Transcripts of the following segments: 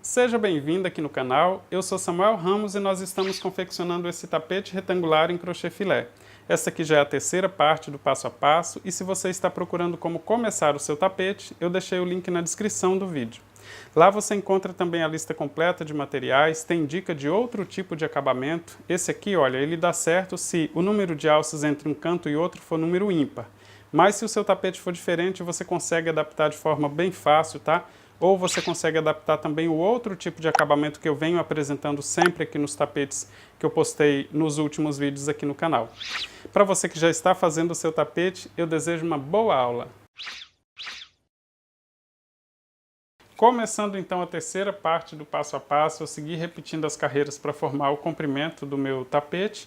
Seja bem-vindo aqui no canal, eu sou Samuel Ramos e nós estamos confeccionando esse tapete retangular em crochê filé. Essa aqui já é a terceira parte do passo a passo e se você está procurando como começar o seu tapete, eu deixei o link na descrição do vídeo. Lá você encontra também a lista completa de materiais, tem dica de outro tipo de acabamento. Esse aqui, olha, ele dá certo se o número de alças entre um canto e outro for número ímpar. Mas se o seu tapete for diferente, você consegue adaptar de forma bem fácil, tá? Ou você consegue adaptar também o outro tipo de acabamento que eu venho apresentando sempre aqui nos tapetes que eu postei nos últimos vídeos aqui no canal. Para você que já está fazendo o seu tapete, eu desejo uma boa aula. Começando então a terceira parte do passo a passo, eu segui repetindo as carreiras para formar o comprimento do meu tapete.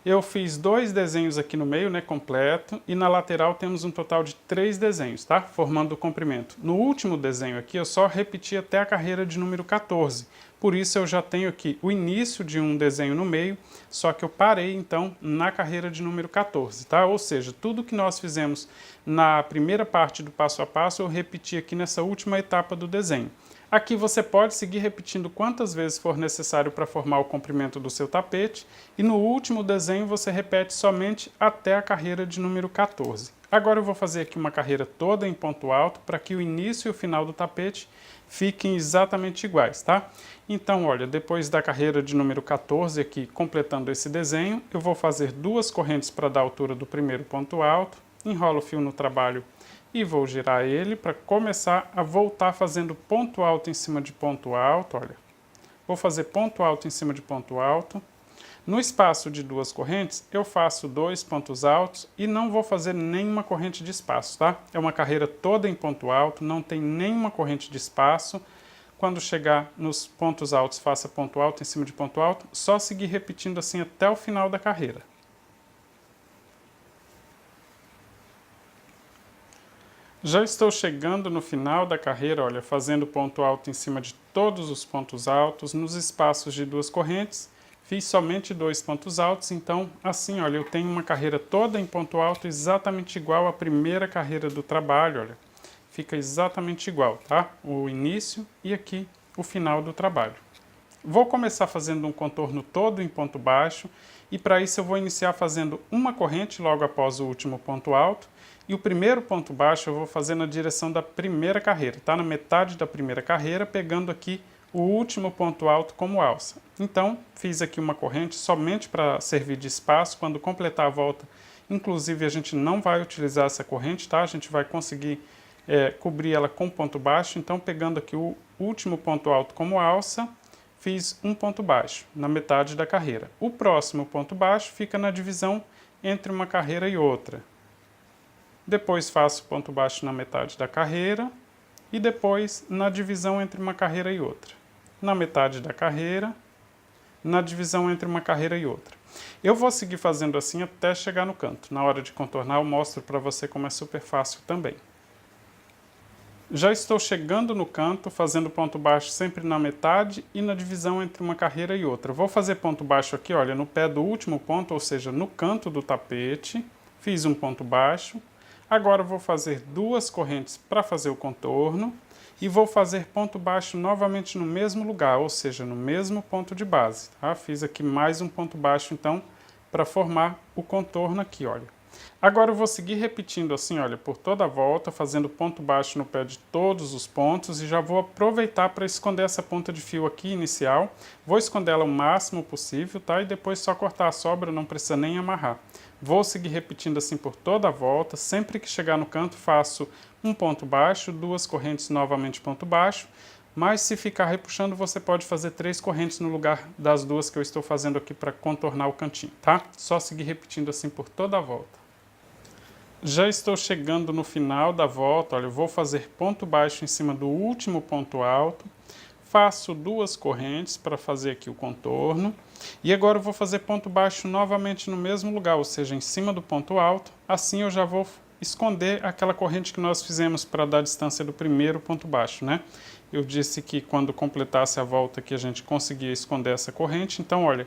Eu fiz 2 desenhos aqui no meio, né, completo, e na lateral temos um total de 3 desenhos, tá? Formando o comprimento. No último desenho aqui, eu só repeti até a carreira de número 14. Por isso eu já tenho aqui o início de um desenho no meio, só que eu parei então na carreira de número 14, tá? Ou seja, tudo que nós fizemos na primeira parte do passo a passo, eu repeti aqui nessa última etapa do desenho. Aqui você pode seguir repetindo quantas vezes for necessário para formar o comprimento do seu tapete e no último desenho você repete somente até a carreira de número 14. Agora eu vou fazer aqui uma carreira toda em ponto alto para que o início e o final do tapete fiquem exatamente iguais, tá? Então, olha, depois da carreira de número 14 aqui, completando esse desenho, eu vou fazer 2 correntes para dar a altura do primeiro ponto alto, enrolo o fio no trabalho e vou girar ele para começar a voltar fazendo ponto alto em cima de ponto alto, olha. Vou fazer ponto alto em cima de ponto alto. No espaço de 2 correntes, eu faço 2 pontos altos e não vou fazer nenhuma corrente de espaço, tá? É uma carreira toda em ponto alto, não tem nenhuma corrente de espaço. Quando chegar nos pontos altos, faça ponto alto em cima de ponto alto, só seguir repetindo assim até o final da carreira. Já estou chegando no final da carreira, olha, fazendo ponto alto em cima de todos os pontos altos, nos espaços de 2 correntes, fiz somente 2 pontos altos, então assim, olha, eu tenho uma carreira toda em ponto alto exatamente igual à primeira carreira do trabalho, olha, fica exatamente igual, tá? O início e aqui o final do trabalho. Vou começar fazendo um contorno todo em ponto baixo e para isso eu vou iniciar fazendo uma corrente logo após o último ponto alto e o primeiro ponto baixo eu vou fazer na direção da primeira carreira, tá? Na metade da primeira carreira, pegando aqui o último ponto alto como alça. Então, fiz aqui uma corrente somente para servir de espaço. Quando completar a volta, inclusive a gente não vai utilizar essa corrente, tá? A gente vai conseguir cobrir ela com ponto baixo. Então, pegando aqui o último ponto alto como alça, fiz um ponto baixo na metade da carreira. O próximo ponto baixo fica na divisão entre uma carreira e outra. Depois faço ponto baixo na metade da carreira e depois na divisão entre uma carreira e outra. Na metade da carreira, na divisão entre uma carreira e outra. Eu vou seguir fazendo assim até chegar no canto. Na hora de contornar eu mostro para você como é super fácil também. Já estou chegando no canto, fazendo ponto baixo sempre na metade e na divisão entre uma carreira e outra. Vou fazer ponto baixo aqui, olha, no pé do último ponto, ou seja, no canto do tapete. Fiz um ponto baixo. Agora vou fazer 2 correntes para fazer o contorno e vou fazer ponto baixo novamente no mesmo lugar, ou seja, no mesmo ponto de base. Tá? Fiz aqui mais um ponto baixo, então, para formar o contorno aqui, olha. Agora eu vou seguir repetindo assim, olha, por toda a volta, fazendo ponto baixo no pé de todos os pontos e já vou aproveitar para esconder essa ponta de fio aqui inicial. Vou esconder ela o máximo possível, tá? E depois só cortar a sobra, não precisa nem amarrar. Vou seguir repetindo assim por toda a volta, sempre que chegar no canto faço um ponto baixo, 2 correntes novamente ponto baixo, mas se ficar repuxando você pode fazer 3 correntes no lugar das 2 que eu estou fazendo aqui para contornar o cantinho, tá? Só seguir repetindo assim por toda a volta. Já estou chegando no final da volta, olha, eu vou fazer ponto baixo em cima do último ponto alto, faço 2 correntes para fazer aqui o contorno, e agora eu vou fazer ponto baixo novamente no mesmo lugar, ou seja, em cima do ponto alto, assim eu já vou esconder aquela corrente que nós fizemos para dar a distância do primeiro ponto baixo, né? Eu disse que quando completasse a volta que a gente conseguia esconder essa corrente, então olha,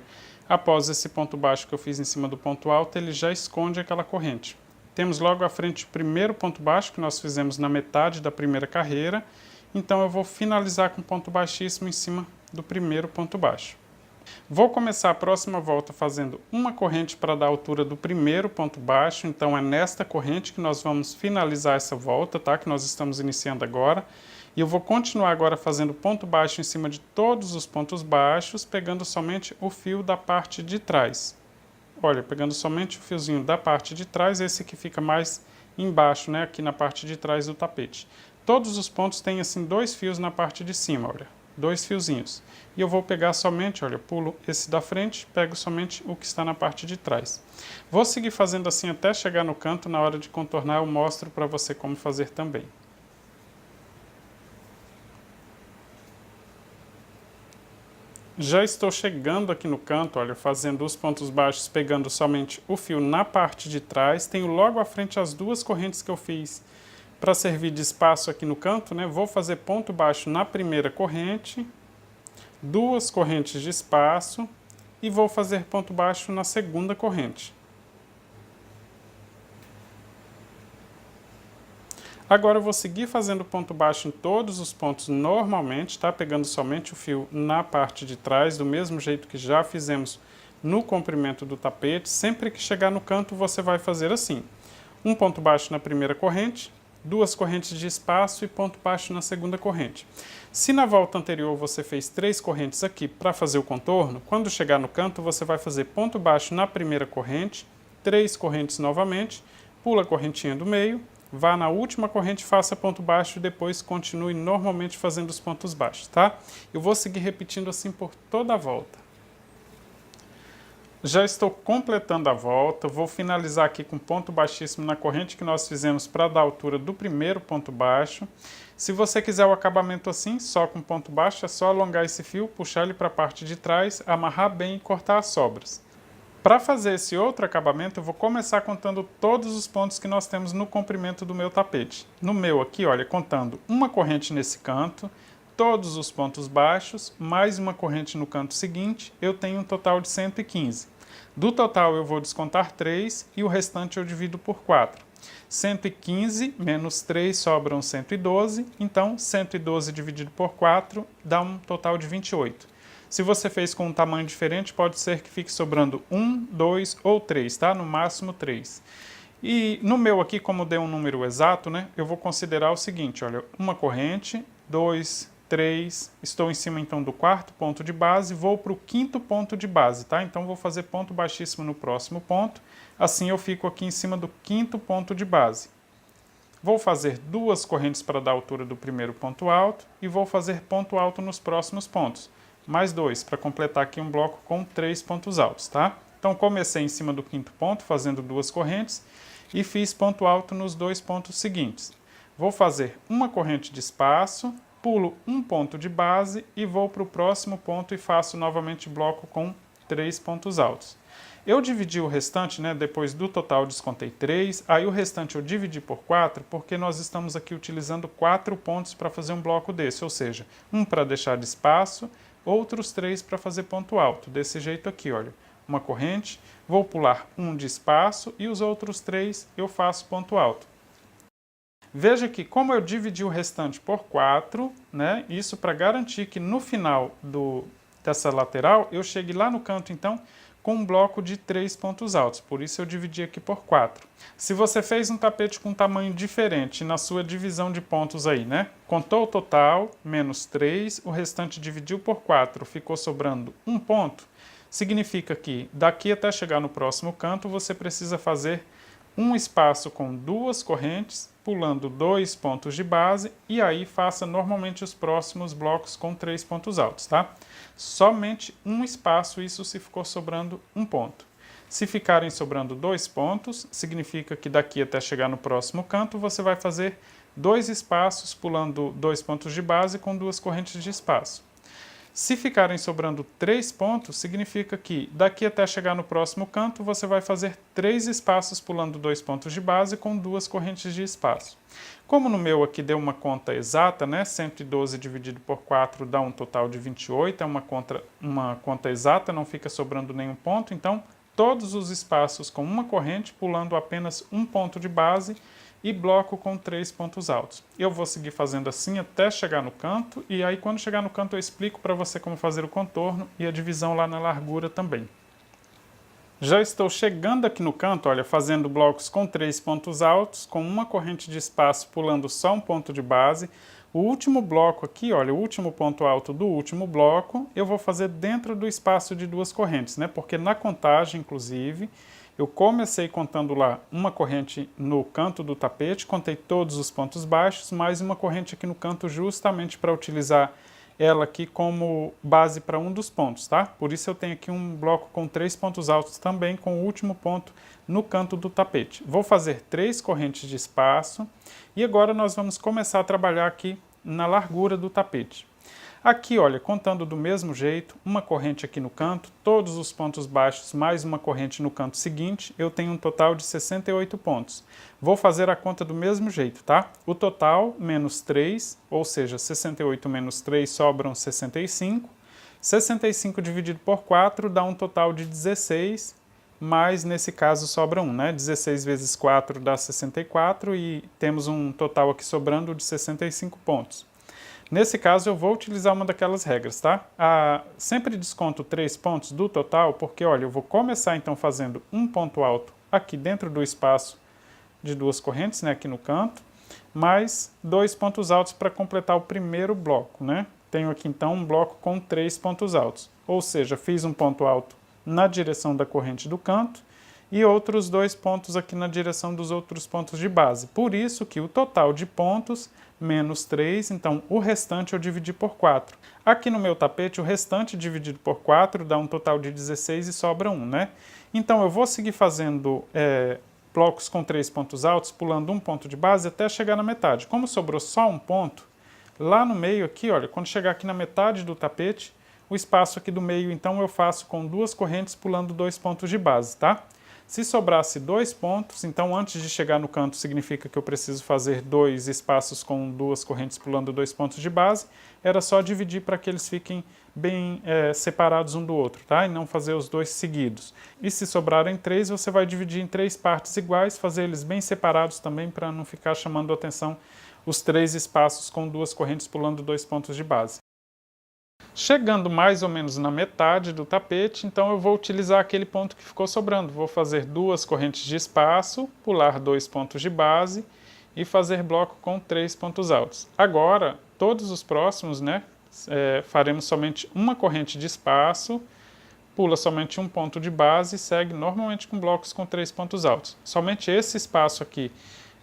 após esse ponto baixo que eu fiz em cima do ponto alto, ele já esconde aquela corrente. Temos logo à frente o primeiro ponto baixo que nós fizemos na metade da primeira carreira então eu vou finalizar com ponto baixíssimo em cima do primeiro ponto baixo. Vou começar a próxima volta fazendo uma corrente para dar a altura do primeiro ponto baixo, então é nesta corrente que nós vamos finalizar essa volta, tá? Que nós estamos iniciando agora. E eu vou continuar agora fazendo ponto baixo em cima de todos os pontos baixos, pegando somente o fio da parte de trás. Olha, pegando somente o fiozinho da parte de trás, esse que fica mais embaixo, né? Aqui na parte de trás do tapete. Todos os pontos têm assim 2 fios na parte de cima, olha. 2 fiozinhos. E eu vou pegar somente, olha, pulo esse da frente, pego somente o que está na parte de trás. Vou seguir fazendo assim até chegar no canto, na hora de contornar eu mostro para você como fazer também. Já estou chegando aqui no canto, olha, fazendo os pontos baixos, pegando somente o fio na parte de trás. Tenho logo à frente as 2 correntes que eu fiz para servir de espaço aqui no canto, né? Vou fazer ponto baixo na primeira corrente, 2 correntes de espaço e vou fazer ponto baixo na segunda corrente. Agora eu vou seguir fazendo ponto baixo em todos os pontos normalmente, tá? Pegando somente o fio na parte de trás, do mesmo jeito que já fizemos no comprimento do tapete. Sempre que chegar no canto você vai fazer assim: um ponto baixo na primeira corrente, 2 correntes de espaço e ponto baixo na segunda corrente. Se na volta anterior você fez 3 correntes aqui para fazer o contorno, quando chegar no canto você vai fazer ponto baixo na primeira corrente, 3 correntes novamente, pula a correntinha do meio, vá na última corrente, faça ponto baixo e depois continue normalmente fazendo os pontos baixos, tá? Eu vou seguir repetindo assim por toda a volta. Já estou completando a volta, vou finalizar aqui com ponto baixíssimo na corrente que nós fizemos para dar a altura do primeiro ponto baixo. Se você quiser o acabamento assim, só com ponto baixo, é só alongar esse fio, puxar ele para a parte de trás, amarrar bem e cortar as sobras. Para fazer esse outro acabamento, eu vou começar contando todos os pontos que nós temos no comprimento do meu tapete. No meu aqui, olha, contando uma corrente nesse canto, todos os pontos baixos, mais uma corrente no canto seguinte, eu tenho um total de 115. Do total eu vou descontar 3 e o restante eu divido por 4. 115 menos 3 sobram 112, então 112 dividido por 4 dá um total de 28. Se você fez com um tamanho diferente, pode ser que fique sobrando 1, 2 ou 3, tá? No máximo 3. E no meu aqui, como deu um número exato, né? Eu vou considerar o seguinte, olha, uma corrente, 2, 3, estou em cima então do 4º ponto de base, vou para o 5º ponto de base, tá? Então vou fazer ponto baixíssimo no próximo ponto, assim eu fico aqui em cima do 5º ponto de base. Vou fazer 2 correntes para dar a altura do primeiro ponto alto e vou fazer ponto alto nos próximos pontos. Mais 2 para completar aqui um bloco com 3 pontos altos, tá? Então comecei em cima do 5º ponto fazendo 2 correntes e fiz ponto alto nos 2 pontos seguintes. Vou fazer uma corrente de espaço, pulo um ponto de base e vou para o próximo ponto e faço novamente bloco com 3 pontos altos. Eu dividi o restante, né, depois do total descontei 3, aí o restante eu dividi por 4, porque nós estamos aqui utilizando 4 pontos para fazer um bloco desse, ou seja, um para deixar de espaço, outros 3 para fazer ponto alto, desse jeito aqui, olha, uma corrente, vou pular um de espaço e os outros 3 eu faço ponto alto. Veja que como eu dividi o restante por 4, né, isso para garantir que no final dessa lateral eu chegue lá no canto então com um bloco de 3 pontos altos, por isso eu dividi aqui por 4. Se você fez um tapete com tamanho diferente na sua divisão de pontos aí, né, contou o total, menos 3, o restante dividiu por 4, ficou sobrando um ponto, significa que daqui até chegar no próximo canto você precisa fazer um espaço com 2 correntes, pulando 2 pontos de base e aí faça normalmente os próximos blocos com 3 pontos altos, tá? Somente um espaço, isso se ficou sobrando um ponto. Se ficarem sobrando 2 pontos, significa que daqui até chegar no próximo canto você vai fazer 2 espaços pulando 2 pontos de base com 2 correntes de espaço. Se ficarem sobrando 3 pontos, significa que daqui até chegar no próximo canto você vai fazer 3 espaços pulando 2 pontos de base com 2 correntes de espaço. Como no meu aqui deu uma conta exata, né? 112 dividido por 4 dá um total de 28, é uma conta exata, não fica sobrando nenhum ponto, então todos os espaços com uma corrente pulando apenas um ponto de base e bloco com 3 pontos altos. Eu vou seguir fazendo assim até chegar no canto, e aí quando chegar no canto eu explico para você como fazer o contorno e a divisão lá na largura também. Já estou chegando aqui no canto, olha, fazendo blocos com 3 pontos altos, com uma corrente de espaço pulando só um ponto de base. O último bloco aqui, olha, o último ponto alto do último bloco, eu vou fazer dentro do espaço de 2 correntes, né? Porque na contagem, inclusive, eu comecei contando lá uma corrente no canto do tapete, contei todos os pontos baixos, mais uma corrente aqui no canto justamente para utilizar ela aqui como base para um dos pontos, tá? Por isso eu tenho aqui um bloco com 3 pontos altos também, com o último ponto no canto do tapete. Vou fazer 3 correntes de espaço e agora nós vamos começar a trabalhar aqui na largura do tapete. Aqui, olha, contando do mesmo jeito, uma corrente aqui no canto, todos os pontos baixos mais uma corrente no canto seguinte, eu tenho um total de 68 pontos. Vou fazer a conta do mesmo jeito, tá? O total menos 3, ou seja, 68 menos 3 sobram 65. 65 dividido por 4 dá um total de 16, mas nesse caso sobra 1, né? 16 vezes 4 dá 64 e temos um total aqui sobrando de 65 pontos. Nesse caso, eu vou utilizar uma daquelas regras, tá? Sempre desconto 3 pontos do total, porque, olha, eu vou começar então fazendo um ponto alto aqui dentro do espaço de 2 correntes, né, aqui no canto, mais 2 pontos altos para completar o primeiro bloco, né? Tenho aqui então um bloco com 3 pontos altos, ou seja, fiz um ponto alto na direção da corrente do canto e outros 2 pontos aqui na direção dos outros pontos de base. Por isso que o total de pontos menos 3, então o restante eu dividi por 4. Aqui no meu tapete, o restante dividido por 4 dá um total de 16 e sobra 1, né? Então eu vou seguir fazendo blocos com 3 pontos altos, pulando um ponto de base até chegar na metade. Como sobrou só um ponto, lá no meio aqui, olha, quando chegar aqui na metade do tapete, o espaço aqui do meio, então eu faço com 2 correntes pulando 2 pontos de base, tá? Se sobrasse 2 pontos, então antes de chegar no canto significa que eu preciso fazer 2 espaços com 2 correntes pulando 2 pontos de base, era só dividir para que eles fiquem bem separados um do outro, tá? E não fazer os 2 seguidos. E se sobrarem 3, você vai dividir em 3 partes iguais, fazer eles bem separados também para não ficar chamando a atenção os 3 espaços com 2 correntes pulando 2 pontos de base. Chegando mais ou menos na metade do tapete, então eu vou utilizar aquele ponto que ficou sobrando. Vou fazer 2 correntes de espaço, pular 2 pontos de base e fazer bloco com 3 pontos altos. Agora, todos os próximos, né, faremos somente uma corrente de espaço, pula somente um ponto de base e segue normalmente com blocos com 3 pontos altos. Somente esse espaço aqui,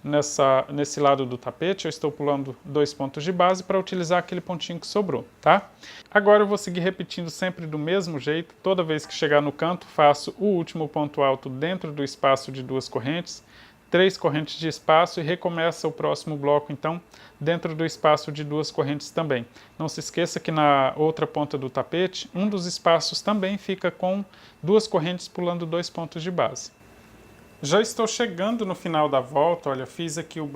nesse lado do tapete, eu estou pulando 2 pontos de base para utilizar aquele pontinho que sobrou, tá? Agora eu vou seguir repetindo sempre do mesmo jeito. Toda vez que chegar no canto, faço o último ponto alto dentro do espaço de 2 correntes, 3 correntes de espaço e recomeça o próximo bloco, então, dentro do espaço de 2 correntes também. Não se esqueça que na outra ponta do tapete, um dos espaços também fica com 2 correntes pulando 2 pontos de base. Já estou chegando no final da volta, olha, fiz aqui o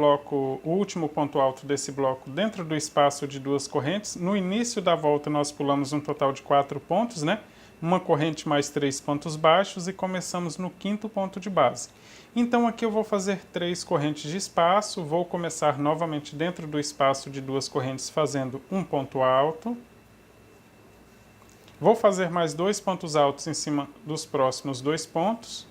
último ponto alto desse bloco dentro do espaço de 2 correntes. No início da volta nós pulamos um total de 4 pontos, né? Uma corrente mais 3 pontos baixos e começamos no 5º ponto de base. Então aqui eu vou fazer 3 correntes de espaço, vou começar novamente dentro do espaço de 2 correntes fazendo um ponto alto. Vou fazer mais 2 pontos altos em cima dos próximos 2 pontos.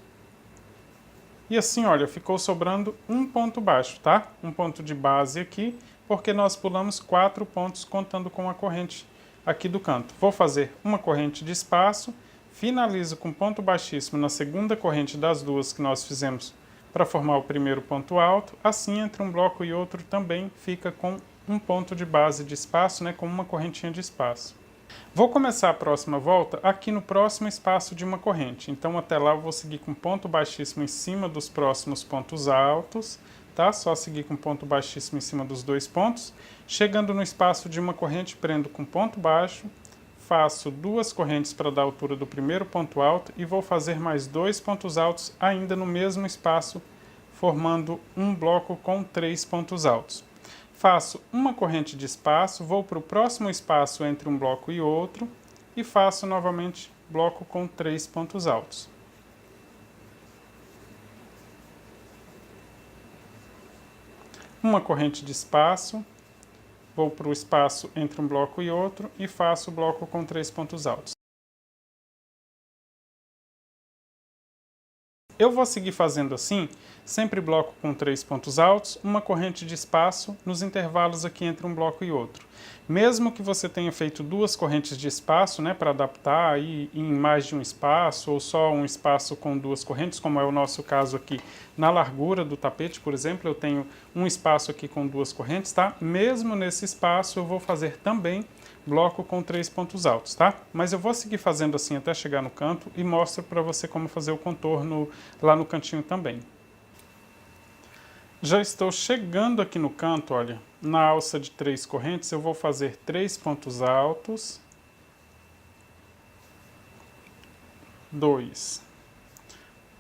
E assim, olha, ficou sobrando um ponto baixo, tá? Um ponto de base aqui, porque nós pulamos 4 pontos contando com a corrente aqui do canto. Vou fazer uma corrente de espaço, finalizo com ponto baixíssimo na segunda corrente das 2 que nós fizemos para formar o primeiro ponto alto. Assim, entre um bloco e outro também fica com um ponto de base de espaço, né? Com uma correntinha de espaço. Vou começar a próxima volta aqui no próximo espaço de uma corrente. Então até lá eu vou seguir com ponto baixíssimo em cima dos próximos pontos altos, tá? Só seguir com ponto baixíssimo em cima dos 2 pontos. Chegando no espaço de uma corrente, prendo com ponto baixo, faço 2 correntes para dar a altura do primeiro ponto alto e vou fazer mais 2 pontos altos ainda no mesmo espaço, formando um bloco com 3 pontos altos. Faço uma corrente de espaço, vou para o próximo espaço entre um bloco e outro e faço novamente bloco com 3 pontos altos. uma corrente de espaço, vou para o espaço entre um bloco e outro e faço o bloco com 3 pontos altos. Eu vou seguir fazendo assim, sempre bloco com 3 pontos altos, uma corrente de espaço nos intervalos aqui entre um bloco e outro. Mesmo que você tenha feito 2 correntes de espaço, né, para adaptar aí em mais de um espaço, ou só um espaço com 2 correntes, como é o nosso caso aqui na largura do tapete, por exemplo, eu tenho um espaço aqui com 2 correntes, tá? Mesmo nesse espaço eu vou fazer também bloco com 3 pontos altos, tá? Mas eu vou seguir fazendo assim até chegar no canto e mostro para você como fazer o contorno lá no cantinho também. Já estou chegando aqui no canto, olha, na alça de 3 correntes eu vou fazer 3 pontos altos, 2,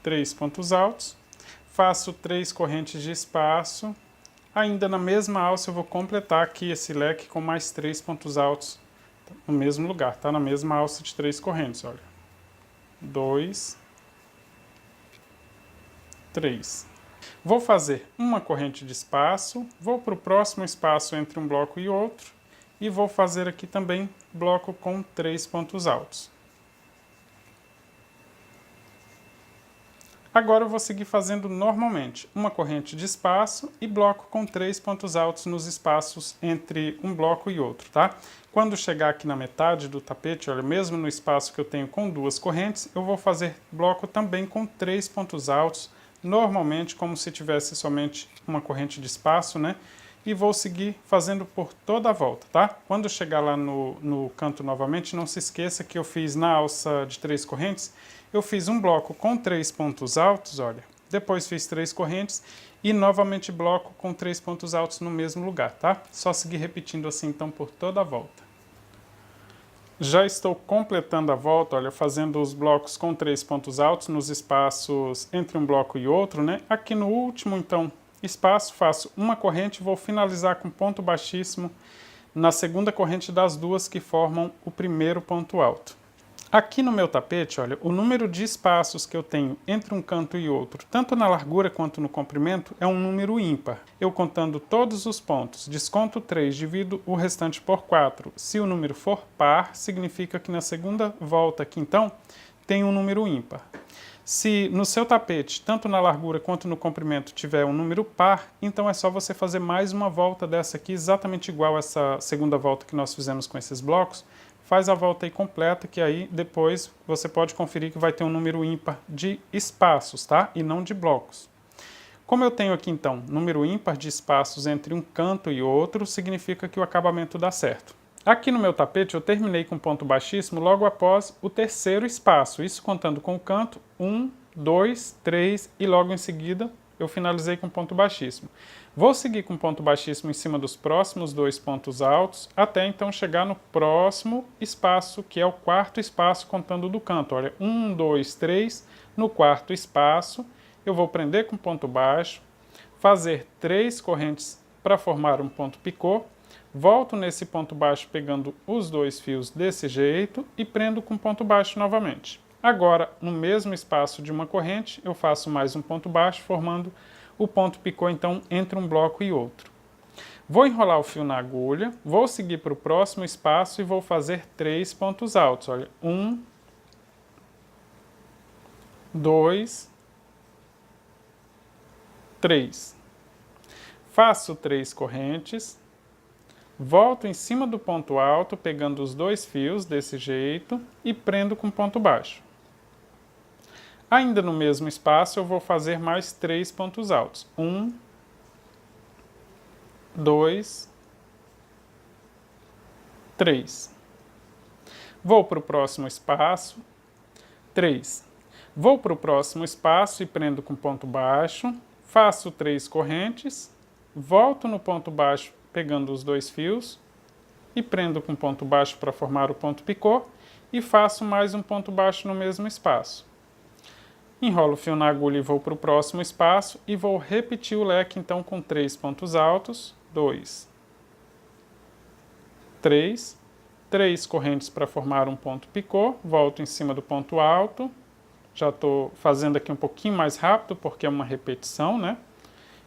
3 pontos altos, faço 3 correntes de espaço. Ainda na mesma alça eu vou completar aqui esse leque com mais 3 pontos altos no mesmo lugar, tá? Na mesma alça de 3 correntes, olha. 2, 3. Vou fazer uma corrente de espaço, vou para o próximo espaço entre um bloco e outro e vou fazer aqui também bloco com 3 pontos altos. Agora eu vou seguir fazendo normalmente uma corrente de espaço e bloco com 3 pontos altos nos espaços entre um bloco e outro, tá? Quando chegar aqui na metade do tapete, olha, mesmo no espaço que eu tenho com 2 correntes, eu vou fazer bloco também com 3 pontos altos, normalmente como se tivesse somente uma corrente de espaço, né? E vou seguir fazendo por toda a volta, tá? Quando chegar lá no canto novamente, não se esqueça que eu fiz na alça de 3 correntes, eu fiz um bloco com 3 pontos altos, olha, depois fiz 3 correntes e novamente bloco com 3 pontos altos no mesmo lugar, tá? Só seguir repetindo assim então por toda a volta. Já estou completando a volta, olha, fazendo os blocos com 3 pontos altos nos espaços entre um bloco e outro, né? Aqui no último, então, espaço, faço uma corrente e vou finalizar com ponto baixíssimo na segunda corrente das duas que formam o primeiro ponto alto. Aqui no meu tapete, olha, o número de espaços que eu tenho entre um canto e outro, tanto na largura quanto no comprimento, é um número ímpar. Eu contando todos os pontos, desconto 3, divido o restante por 4. Se o número for par, significa que na segunda volta aqui, então, tem um número ímpar. Se no seu tapete, tanto na largura quanto no comprimento, tiver um número par, então é só você fazer mais uma volta dessa aqui, exatamente igual essa segunda volta que nós fizemos com esses blocos. Faz a volta aí completa, que aí depois você pode conferir que vai ter um número ímpar de espaços, tá? E não de blocos. Como eu tenho aqui, então, número ímpar de espaços entre um canto e outro, significa que o acabamento dá certo. Aqui no meu tapete eu terminei com ponto baixíssimo logo após o terceiro espaço, isso contando com o canto 1, 2, 3 e logo em seguida eu finalizei com ponto baixíssimo. Vou seguir com ponto baixíssimo em cima dos próximos 2 pontos altos, até então chegar no próximo espaço, que é o quarto espaço contando do canto. Olha, 1, 2, 3, no quarto espaço, eu vou prender com ponto baixo, fazer 3 correntes para formar um ponto picô, volto nesse ponto baixo pegando os 2 fios desse jeito e prendo com ponto baixo novamente. Agora, no mesmo espaço de uma corrente, eu faço mais um ponto baixo, formando o ponto picô, então, entre um bloco e outro. Vou enrolar o fio na agulha, vou seguir para o próximo espaço e vou fazer 3 pontos altos. Olha, 1, 2, 3. Faço 3 correntes, volto em cima do ponto alto, pegando os 2 fios desse jeito e prendo com ponto baixo. Ainda no mesmo espaço, eu vou fazer mais 3 pontos altos. 1, 2, 3. Vou para o próximo espaço. 3. Vou para o próximo espaço e prendo com ponto baixo. Faço 3 correntes. Volto no ponto baixo, pegando os 2 fios. E prendo com ponto baixo para formar o ponto picô. E faço mais um ponto baixo no mesmo espaço. Enrolo o fio na agulha e vou para o próximo espaço e vou repetir o leque então com 3 pontos altos, 2, 3, 3 correntes para formar um ponto picô, volto em cima do ponto alto, já estou fazendo aqui um pouquinho mais rápido porque é uma repetição, né?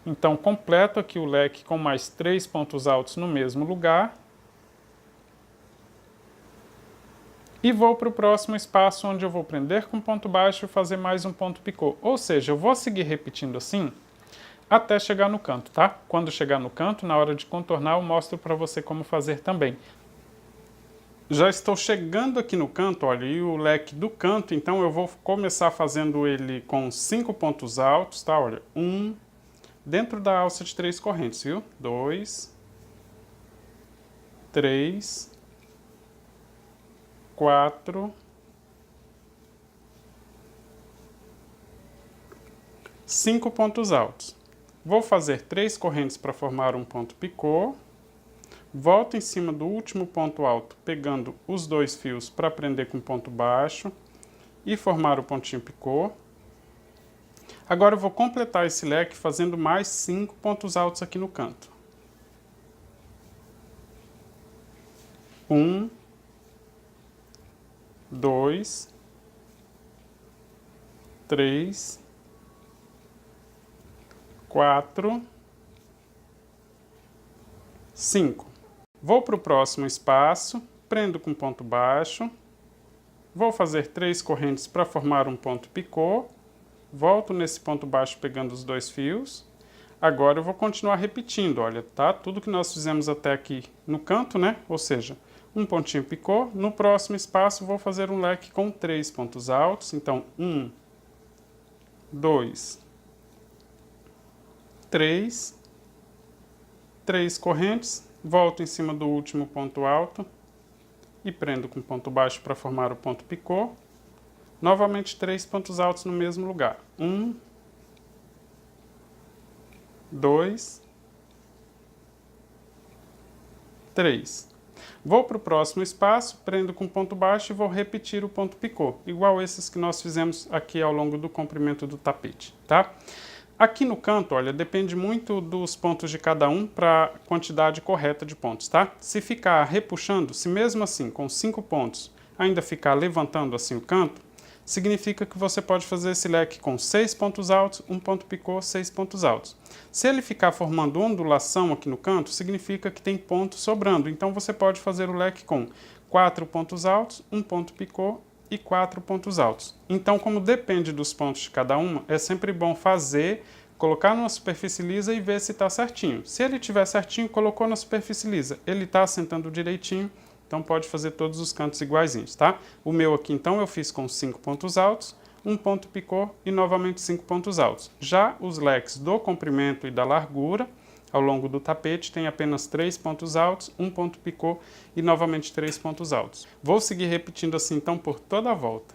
Então, completo aqui o leque com mais 3 pontos altos no mesmo lugar. E vou para o próximo espaço, onde eu vou prender com ponto baixo e fazer mais um ponto picô. Ou seja, eu vou seguir repetindo assim até chegar no canto, tá? Quando chegar no canto, na hora de contornar, eu mostro para você como fazer também. Já estou chegando aqui no canto, olha, e o leque do canto, então eu vou começar fazendo ele com 5 pontos altos, tá? Olha, 1, dentro da alça de 3 correntes, viu? 2, 3, 4, 5 pontos altos. Vou fazer 3 correntes para formar um ponto picô. Volto em cima do último ponto alto, pegando os 2 fios para prender com ponto baixo e formar o pontinho picô. Agora eu vou completar esse leque fazendo mais 5 pontos altos aqui no canto. 1, 2, 3, 4, 5. Vou para o próximo espaço, prendo com ponto baixo, vou fazer 3 correntes para formar um ponto picô, volto nesse ponto baixo pegando os 2 fios. Agora eu vou continuar repetindo, olha, tá? Tudo que nós fizemos até aqui no canto, né? Ou seja, um pontinho picô. No próximo espaço vou fazer um leque com 3 pontos altos, então 1, 2, 3, 3 correntes. Volto em cima do último ponto alto e prendo com ponto baixo para formar o ponto picô. Novamente 3 pontos altos no mesmo lugar. 1, 2, 3. Vou para o próximo espaço, prendo com ponto baixo e vou repetir o ponto picô, igual esses que nós fizemos aqui ao longo do comprimento do tapete, tá? Aqui no canto, olha, depende muito dos pontos de cada um para a quantidade correta de pontos, tá? Se ficar repuxando, se mesmo assim, com 5 pontos, ainda ficar levantando assim o canto, significa que você pode fazer esse leque com 6 pontos altos, um ponto picô, 6 pontos altos. Se ele ficar formando ondulação aqui no canto, significa que tem ponto sobrando. Então você pode fazer o leque com 4 pontos altos, um ponto picô e 4 pontos altos. Então, como depende dos pontos de cada uma, é sempre bom fazer, colocar numa superfície lisa e ver se está certinho. Se ele estiver certinho, colocou na superfície lisa, ele está assentando direitinho, então pode fazer todos os cantos iguaizinhos, tá? O meu aqui, então, eu fiz com 5 pontos altos, um ponto picô e novamente 5 pontos altos. Já os leques do comprimento e da largura, ao longo do tapete, tem apenas 3 pontos altos, um ponto picô e novamente 3 pontos altos. Vou seguir repetindo assim, então, por toda a volta.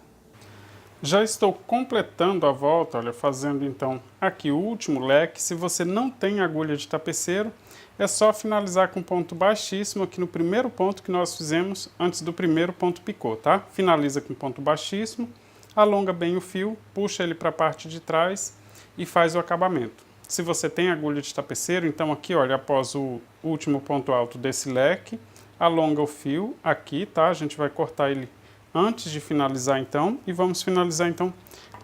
Já estou completando a volta, olha, fazendo então aqui o último leque. Se você não tem agulha de tapeceiro, é só finalizar com ponto baixíssimo aqui no primeiro ponto que nós fizemos antes do primeiro ponto picô, tá? Finaliza com ponto baixíssimo, alonga bem o fio, puxa ele para a parte de trás e faz o acabamento. Se você tem agulha de tapeceiro, então aqui, olha, após o último ponto alto desse leque, alonga o fio aqui, tá? A gente vai cortar ele antes de finalizar então, e vamos finalizar então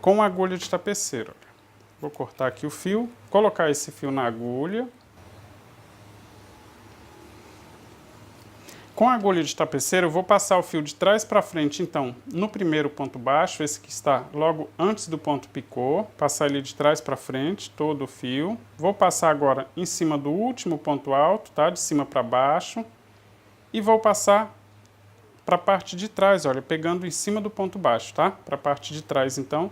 com a agulha de tapeceiro. Vou cortar aqui o fio, colocar esse fio na agulha. Com a agulha de tapeceiro, eu vou passar o fio de trás para frente, então, no primeiro ponto baixo, esse que está logo antes do ponto picô, passar ele de trás para frente, todo o fio. Vou passar agora em cima do último ponto alto, tá? De cima para baixo. E vou passar para a parte de trás, olha, pegando em cima do ponto baixo, tá? Para a parte de trás, então,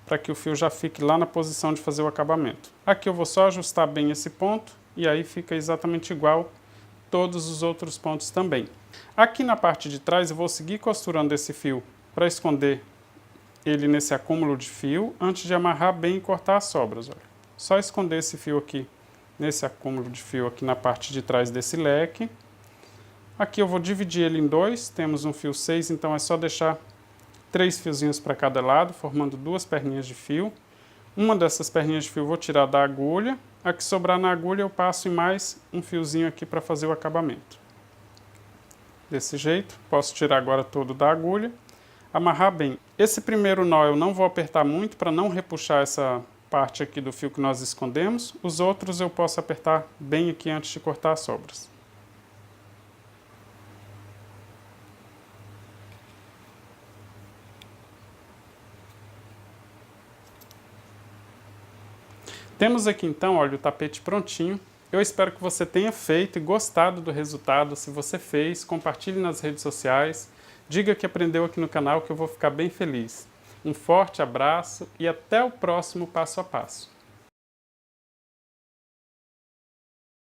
para que o fio já fique lá na posição de fazer o acabamento. Aqui eu vou só ajustar bem esse ponto, e aí fica exatamente igual todos os outros pontos também. Aqui na parte de trás eu vou seguir costurando esse fio para esconder ele nesse acúmulo de fio antes de amarrar bem e cortar as sobras. Olha. Só esconder esse fio aqui nesse acúmulo de fio aqui na parte de trás desse leque. Aqui eu vou dividir ele em dois, temos um fio 6, então é só deixar 3 fiozinhos para cada lado, formando 2 perninhas de fio. Uma dessas perninhas de fio eu vou tirar da agulha. A que sobrar na agulha eu passo em mais um fiozinho aqui para fazer o acabamento. Desse jeito, posso tirar agora todo da agulha, amarrar bem. Esse primeiro nó eu não vou apertar muito para não repuxar parte aqui do fio que nós escondemos, os outros eu posso apertar bem aqui antes de cortar as sobras. Temos aqui então, olha, o tapete prontinho. Eu espero que você tenha feito e gostado do resultado. Se você fez, compartilhe nas redes sociais. Diga que aprendeu aqui no canal que eu vou ficar bem feliz. Um forte abraço e até o próximo passo a passo.